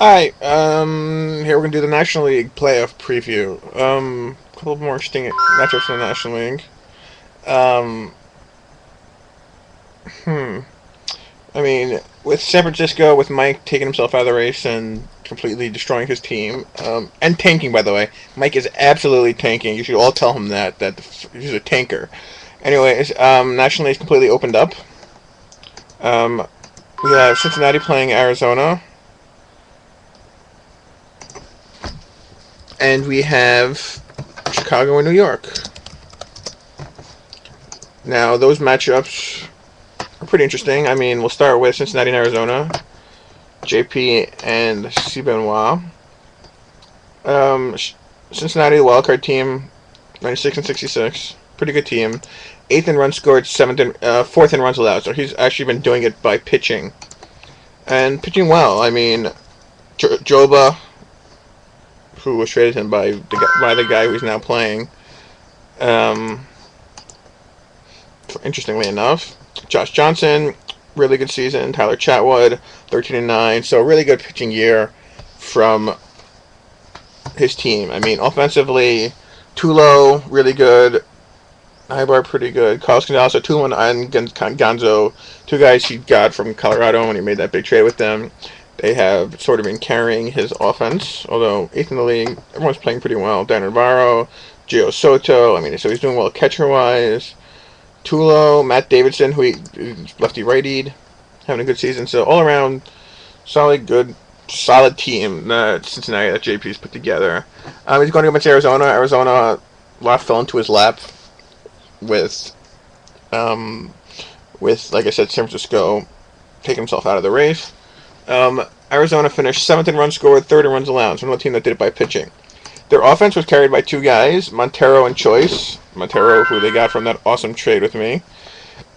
Hi, here we're gonna do the National League playoff preview. A couple more interesting matchups in the National League. Um, hmm. I mean, with San Francisco, with Mike taking himself out of the race and completely destroying his team, and tanking, by the way. Mike is absolutely tanking. You should all tell him that he's a tanker. Anyways, National League's completely opened up. Um, we have Cincinnati playing Arizona, and we have Chicago and New York. Now, those matchups are pretty interesting. I mean, we'll start with Cincinnati and Arizona. JP and C. Benoit. Um, Cincinnati, the wildcard team, 96 and 66. Pretty good team. Eighth in runs scored, fourth in runs allowed. So he's actually been doing it by pitching. And pitching well. I mean, Joba, who was traded him by the guy who's now playing. Um, Interestingly enough, Josh Johnson, really good season. Tyler Chatwood, 13 and 9. So really good pitching year from his team. I mean, offensively, Tulo, really good. Ibar, pretty good. Carlos Gonzalez, Tulo, and Gonzo, two guys he got from Colorado when he made that big trade with them. They have sort of been carrying his offense, although eighth in the league, everyone's playing pretty well. Dan Navarro, Gio Soto, I mean, so he's doing well catcher-wise. Tulo, Matt Davidson, who lefty-rightied, having a good season. So all around, solid team that Cincinnati that JP's put together. He's going against Arizona. Arizona, a lot fell into his lap with, like I said, San Francisco taking himself out of the race. Arizona finished 7th in runs scored, 3rd in runs allowed. So another team that did it by pitching. Their offense was carried by two guys, Montero and Choice. Montero, who they got from that awesome trade with me.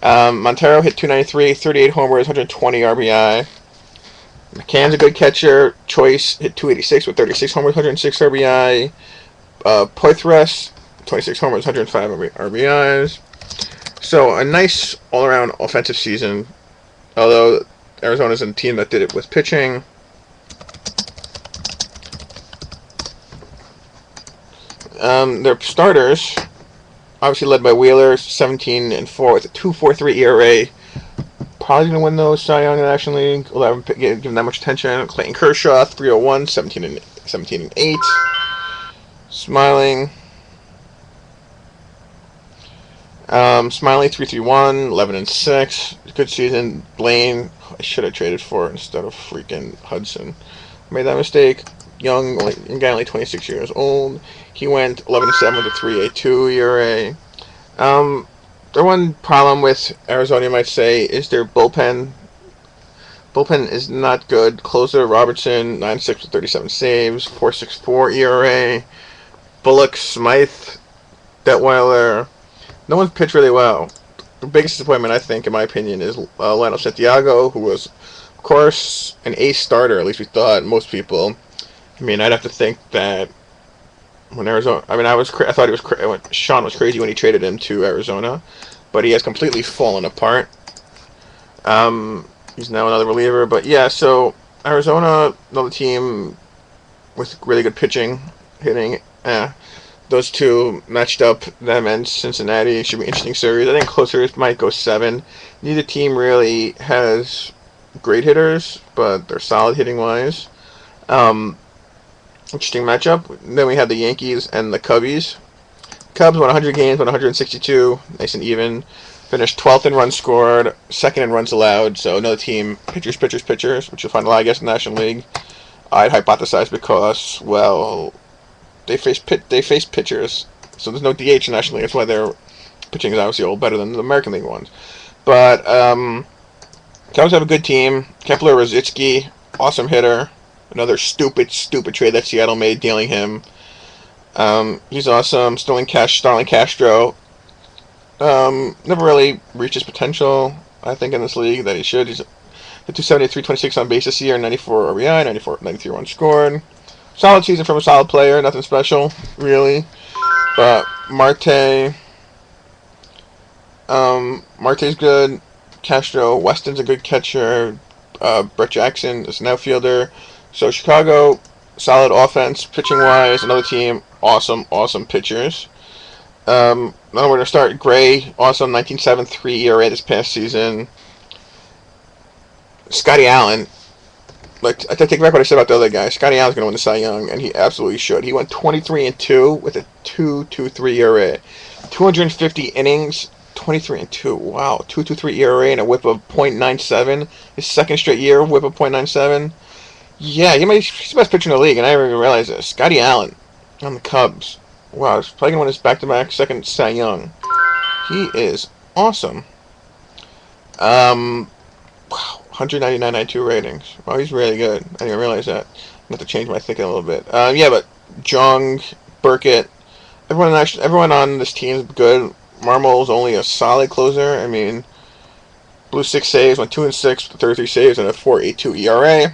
Montero hit 293, 38 homers, 120 RBI. McCann's a good catcher. Choice hit 286 with 36 homers, 106 RBI. Poitras, 26 homers, 105 RBIs. So a nice all-around offensive season, although Arizona's a team that did it with pitching. Their starters, obviously led by Wheeler, 17 and 4 with a 2.43 ERA. Probably going to win those Cy Young in the National League. We'll have give them that much attention. Clayton Kershaw, 301, 17 and 8. Smiling. Smiley, 331, 11 and 6. Good season. Blaine, I should have traded for instead of freaking Hudson. Made that mistake. Young guy, only 26 years old. He went 11 and 7 with a 3.82 ERA. Their one problem with Arizona, you might say, is their bullpen. Bullpen is not good. Closer Robertson, 9.6 with 37 saves, 4.64 ERA. Bullock, Smythe, Detweiler. No one's pitched really well. The biggest disappointment, I think, in my opinion, is Lionel Santiago, who was, of course, an ace starter. At least we thought, most people. I mean, I'd have to think that when Arizona, I mean, I thought Sean was crazy when he traded him to Arizona, but he has completely fallen apart. He's now another reliever, but yeah. So Arizona, another team with really good pitching, hitting. Those two matched up, them and Cincinnati. Should be an interesting series. I think closer might go 7. Neither team really has great hitters, but they're solid hitting wise. Interesting matchup. Then we had the Yankees and the Cubbies. Cubs won 100 games, won 162, nice and even. Finished 12th in runs scored, 2nd in runs allowed. So another team, pitchers, which you'll find a lot, I guess, in the National League. I'd hypothesize because, well, they face pitchers, so there's no DH in the National League. That's why their pitching is obviously all better than the American League ones. But Cubs have a good team. Kepler Rositsky, awesome hitter. Another stupid trade that Seattle made, dealing him. He's awesome. Starling Castro. Never really reached his potential, I think, in this league that he should. He's hit 273, 26 on base this year, 94 RBI, 93 runs scored. Solid season from a solid player, nothing special, really. But Marte's good. Castro, Weston's a good catcher. Brett Jackson is an outfielder. So Chicago, solid offense, pitching wise. Another team, awesome pitchers. Now we're gonna start. Gray, awesome, 19.73 ERA this past season. Scotty Allen, like I take back what I said about the other guy. Scotty Allen's gonna win the Cy Young, and he absolutely should. He went 23-2 with a 2.23 ERA, 250 innings, 23-2. Wow, 2.23 ERA and a WHIP of .97. His second straight year WHIP of .97. Yeah, he's the best pitcher in the league, and I didn't even realize this. Scotty Allen on the Cubs. Wow, he's probably gonna win his back-to-back second Cy Young. He is awesome. Wow, 199.92 ratings. Wow, he's really good. I didn't even realize that. I have to change my thinking a little bit. Yeah, but Jung, Burkett, everyone on this team is good. Marmol's only a solid closer. I mean, blew 6 saves, went 2-6 with 33 saves and a 4.82 ERA.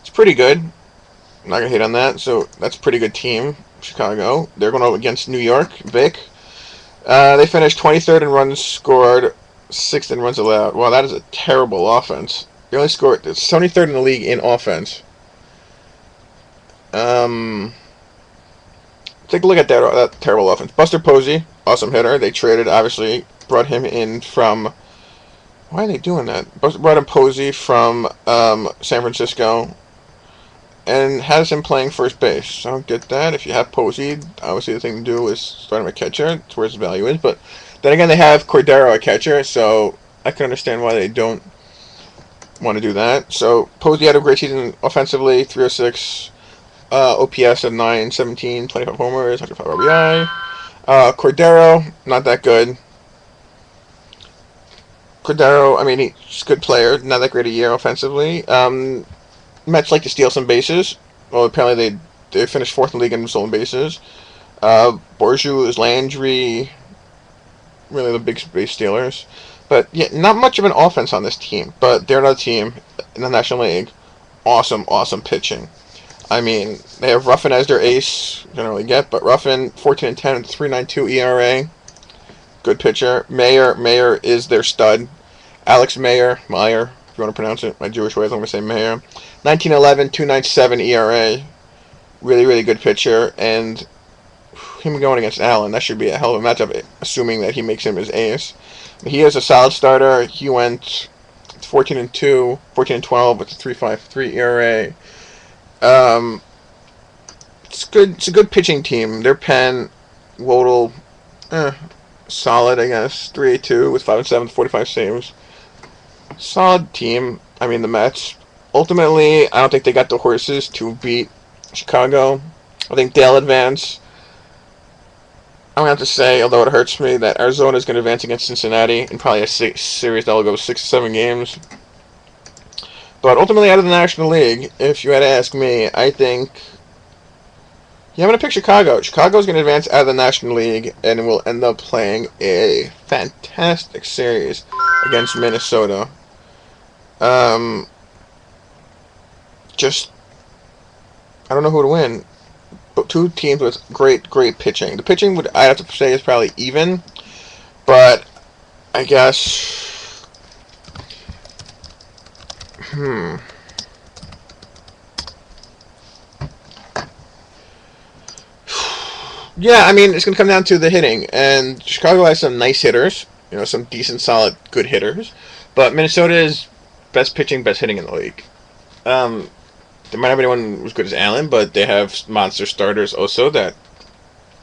It's pretty good. I'm not gonna hate on that. So that's a pretty good team. Chicago. They're going up against New York. Vic. They finished 23rd in runs scored, 6th in runs allowed. Wow, that is a terrible offense. They only scored 73rd in the league in offense. Take a look at that terrible offense. Buster Posey, awesome hitter. They traded, obviously, brought him in from. Why are they doing that? Brought in Posey from San Francisco, and has him playing first base. I don't get that. If you have Posey, obviously the thing to do is start him at catcher. That's where his value is. But then again, they have Cordero at catcher, so I can understand why they don't want to do that. So Posey had a great season offensively, 306, OPS of 917, 25 homers, 105 RBI. Cordero, not that good. Cordero, I mean, he's a good player, not that great a year offensively. Mets like to steal some bases. Well, apparently they finished 4th in the league in stolen bases. Borju, Landry, really the big base stealers. But yeah, not much of an offense on this team. But they're another team in the National League. Awesome pitching. I mean, they have Ruffin as their ace. Don't really get, but Ruffin 14-10, 3.92 ERA. Good pitcher. Mayer is their stud. Alex Meyer, if you want to pronounce it my Jewish ways, I'm going to say Mayer. 1911, 2.97 ERA. Really good pitcher. And him going against Allen, that should be a hell of a matchup, assuming that he makes him his ace. He is a solid starter. He went 14-2, 14-12 with a 3.53 ERA. It's good. It's a good pitching team. Their pen, Wodel, solid, I guess. 3.82 with 5-7, 45 saves. Solid team. I mean, the Mets. Ultimately, I don't think they got the horses to beat Chicago. I think they'll advance. I'm going to have to say, although it hurts me, that Arizona is going to advance against Cincinnati in probably a series that will go 6 or 7 games. But ultimately, out of the National League, if you had to ask me, I think. Yeah, I'm going to pick Chicago. Chicago's going to advance out of the National League and will end up playing a fantastic series against Minnesota. I don't know who to win. But 2 teams with great pitching. The pitching, I'd have to say, is probably even. But I guess. Yeah, I mean, it's going to come down to the hitting. And Chicago has some nice hitters. Some decent, solid, good hitters. But Minnesota is best pitching, best hitting in the league. They might have anyone as good as Allen, but they have monster starters also that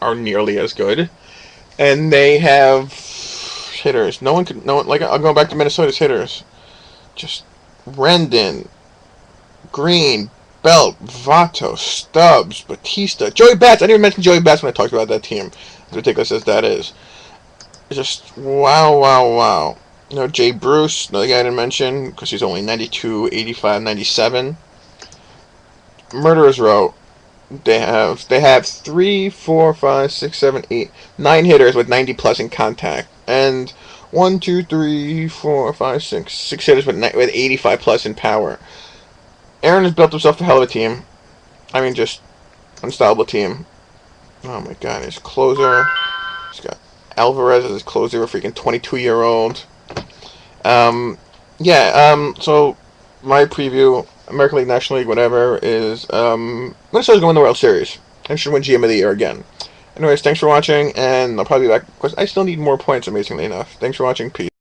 are nearly as good. And they have hitters. No one, like, I'll go back to Minnesota's hitters. Just Rendon, Green, Belt, Vato, Stubbs, Batista, Joey Bats. I didn't even mention Joey Bats when I talked about that team. As ridiculous as that is. Just wow. Jay Bruce, another guy I didn't mention because he's only 92, 85, 97. Murderers Row. They have 3, 4, 5, 6, 7, 8, 9 hitters with 90 plus in contact, and 1, 2, 3, 4, 5, 6 hitters with 85 plus in power. Aaron has built himself a hell of a team. I mean, just unstoppable team. Oh my God, his closer. He's got Alvarez as his closer, a freaking 22-year-old. So my preview American League, National League, whatever, is Minnesota's going to the World Series and should win GM of the Year again. Anyways, thanks for watching, and I'll probably be back because I still need more points, amazingly enough. Thanks for watching. Peace.